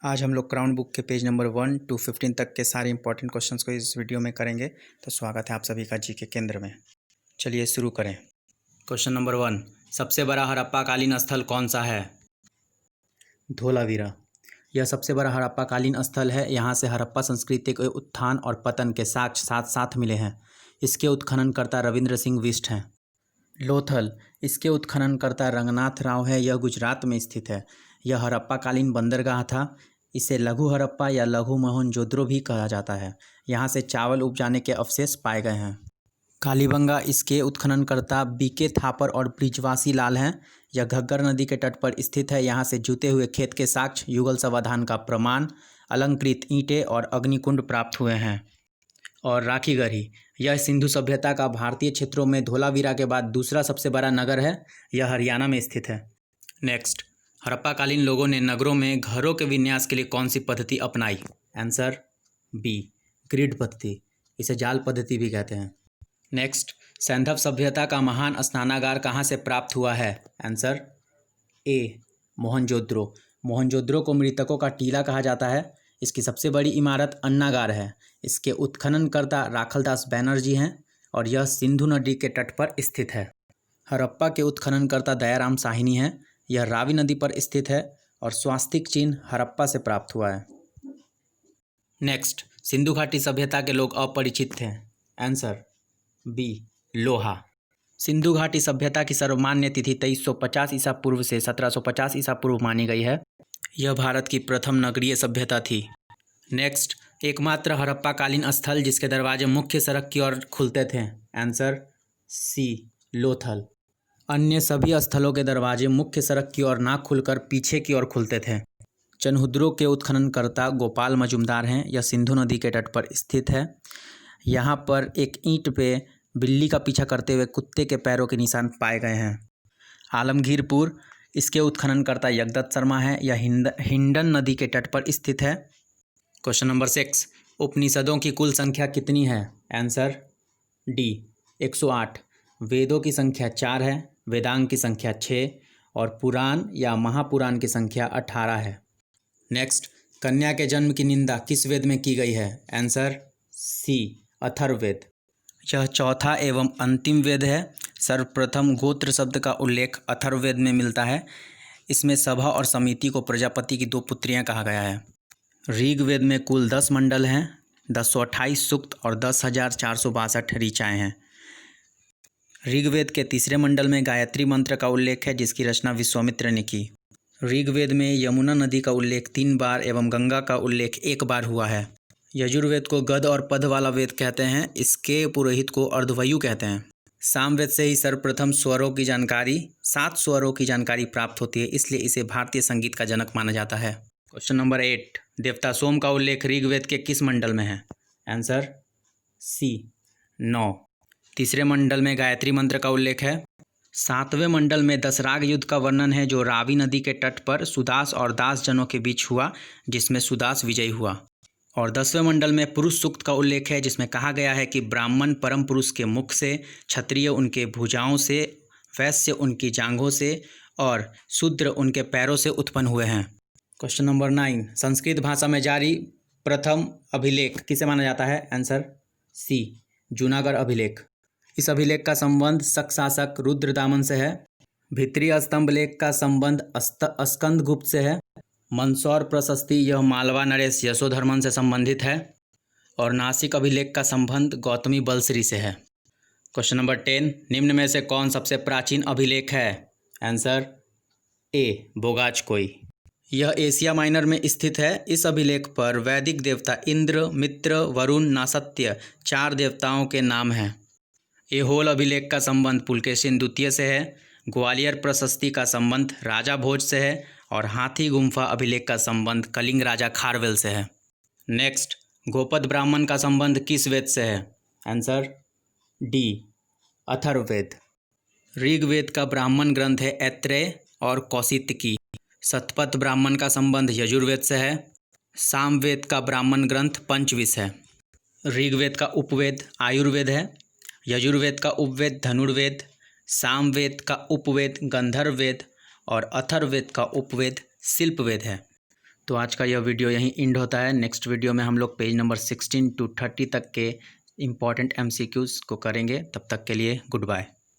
आज हम लोग क्राउन बुक के पेज नंबर 1 to 15 तक के सारे इंपॉर्टेंट क्वेश्चंस को इस वीडियो में करेंगे। तो स्वागत है आप सभी का जीके केंद्र में। चलिए शुरू करें। क्वेश्चन नंबर 1, सबसे बड़ा हड़प्पा कालीन स्थल कौन सा है? धोलावीरा। यह सबसे बड़ा हड़प्पा कालीन स्थल है। यहाँ से हड़प्पा संस्कृति के उत्थान और पतन के साक्ष्य साथ साथ मिले हैं। इसके उत्खननकर्ता रविंद्र सिंह बिष्ट हैं। लोथल, इसके उत्खननकर्ता रंगनाथ राव है। यह गुजरात में स्थित है। यह हड़प्पा कालीन बंदरगाह था। इसे लघु हड़प्पा या लघु मोहनजोदड़ो भी कहा जाता है। यहाँ से चावल उपजाने के अवशेष पाए गए हैं। कालीबंगा, इसके उत्खननकर्ता बीके थापर और ब्रिजवासी लाल हैं। यह घग्गर नदी के तट पर स्थित है। यहाँ से जुते हुए खेत के साक्ष्य, युगल समाधान का प्रमाण, अलंकृत ईंटें और अग्निकुंड प्राप्त हुए हैं। और राखीगढ़ी, यह सिंधु सभ्यता का भारतीय क्षेत्रों में धोलावीरा के बाद दूसरा सबसे बड़ा नगर है। यह हरियाणा में स्थित है। नेक्स्ट, हड़प्पाकालीन लोगों ने नगरों में घरों के विन्यास के लिए कौन सी पद्धति अपनाई? आंसर बी, ग्रिड पद्धति। इसे जाल पद्धति भी कहते हैं। नेक्स्ट, सैंधव सभ्यता का महान स्नानागार कहाँ से प्राप्त हुआ है? आंसर ए, मोहनजोदड़ो। मोहनजोदड़ो को मृतकों का टीला कहा जाता है। इसकी सबसे बड़ी इमारत अन्नागार है। इसके उत्खननकर्ता राखलदास बैनर्जी हैं और यह सिंधु नदी के तट पर स्थित है। हड़प्पा के उत्खननकर्ता दयाराम साहिनी हैं। यह रावी नदी पर स्थित है और स्वास्तिक चिन्ह हड़प्पा से प्राप्त हुआ है। नेक्स्ट, सिंधु घाटी सभ्यता के लोग अपरिचित थे। आंसर बी, लोहा। सिंधु घाटी सभ्यता की सर्वमान्य तिथि 2350 ईसा पूर्व से 1750 ईसा पूर्व मानी गई है। यह भारत की प्रथम नगरीय सभ्यता थी। नेक्स्ट, एकमात्र हड़प्पाकालीन स्थल जिसके दरवाजे मुख्य सड़क की ओर खुलते थे। Answer C, Lothal. अन्य सभी स्थलों के दरवाजे मुख्य सड़क की ओर ना खुलकर पीछे की ओर खुलते थे। चनहुद्रो के उत्खननकर्ता गोपाल मजुमदार हैं। यह सिंधु नदी के तट पर स्थित है। यहाँ पर एक ईंट पे बिल्ली का पीछा करते हुए कुत्ते के पैरों के निशान पाए गए हैं। आलमगीरपुर, इसके उत्खननकर्ता यगदत्त शर्मा है। यह हिंडन नदी के तट पर स्थित है। क्वेश्चन नंबर 6, उपनिषदों की कुल संख्या कितनी है? Answer D, 108। वेदों की संख्या 4 है, वेदांग की संख्या 6 और पुराण या महापुराण की संख्या 18 है। नेक्स्ट, कन्या के जन्म की निंदा किस वेद में की गई है? Answer C, Atharvaveda. यह चौथा एवं अंतिम वेद है। सर्वप्रथम गोत्र शब्द का उल्लेख अथर्ववेद में मिलता है। इसमें सभा और समिति को प्रजापति की 2 पुत्रियां कहा गया है। ऋग्वेद में कुल 10 मंडल हैं, 1028 सूक्त और 10,462 ऋचाएँ हैं। ऋग्वेद के तीसरे मंडल में गायत्री मंत्र का उल्लेख है, जिसकी रचना विश्वामित्र ने की। ऋग्वेद में यमुना नदी का उल्लेख 3 बार एवं गंगा का उल्लेख 1 बार हुआ है। यजुर्वेद को गद और पद वाला वेद कहते हैं। इसके पुरोहित को अर्धवयु कहते हैं। सामवेद से ही सर्वप्रथम स्वरों की जानकारी, 7 स्वरों की जानकारी प्राप्त होती है, इसलिए इसे भारतीय संगीत का जनक माना जाता है। क्वेश्चन नंबर 8, देवता सोम का उल्लेख ऋग्वेद के किस मंडल में है? Answer C, 9। तीसरे मंडल में गायत्री मंत्र का उल्लेख है। 7वें मंडल में दशराग युद्ध का वर्णन है, जो रावी नदी के तट पर सुदास और दास जनों के बीच हुआ, जिसमें सुदास विजयी हुआ। और 10वें मंडल में पुरुष सूक्त का उल्लेख है, जिसमें कहा गया है कि ब्राह्मण परम पुरुष के मुख से, क्षत्रिय उनके भुजाओं से, वैश्य उनकी जांघों से और शूद्र उनके पैरों से उत्पन्न हुए हैं। क्वेश्चन नंबर 9, संस्कृत भाषा में जारी प्रथम अभिलेख किसे माना जाता है? आंसर सी, जूनागढ़ अभिलेख। इस अभिलेख का संबंध शक शासक रुद्रदामन से है। भित्री स्तंभ लेख का संबंध स्कंदगुप्त से है। मंदसौर प्रशस्ति, यह मालवा नरेश यशोधर्मन से संबंधित है। और नासिक अभिलेख का संबंध गौतमी बलश्री से है। क्वेश्चन नंबर 10, निम्न में से कौन सबसे प्राचीन अभिलेख है? Answer A, Bogazkoy. यह एशिया माइनर में स्थित है। इस अभिलेख पर वैदिक देवता इंद्र, मित्र, वरुण, नासत्य 4 देवताओं के नाम हैं। ऐहोल अभिलेख का संबंध पुलकेशिन द्वितीय से है। ग्वालियर प्रशस्ति का संबंध राजा भोज से है और हाथी गुम्फा अभिलेख का संबंध कलिंग राजा खारवेल से है। नेक्स्ट, गोपद ब्राह्मण का संबंध किस वेद से है? Answer D, Atharvaveda. ऋग्वेद का ब्राह्मण ग्रंथ है ऐत्रेय और कौशितकी। शतपथ ब्राह्मण का संबंध यजुर्वेद से है। सामवेद का ब्राह्मण ग्रंथ पंचविश है। ऋग्वेद का उपवेद आयुर्वेद है। यजुर्वेद का उपवेद धनुर्वेद, सामवेद का उपवेद गंधर्ववेद और अथर्ववेद का उपवेद शिल्पवेद है। तो आज का यह वीडियो यहीं एंड होता है। नेक्स्ट वीडियो में हम लोग पेज नंबर 16 to 30 तक के इम्पॉर्टेंट MCQs को करेंगे। तब तक के लिए गुड बाय।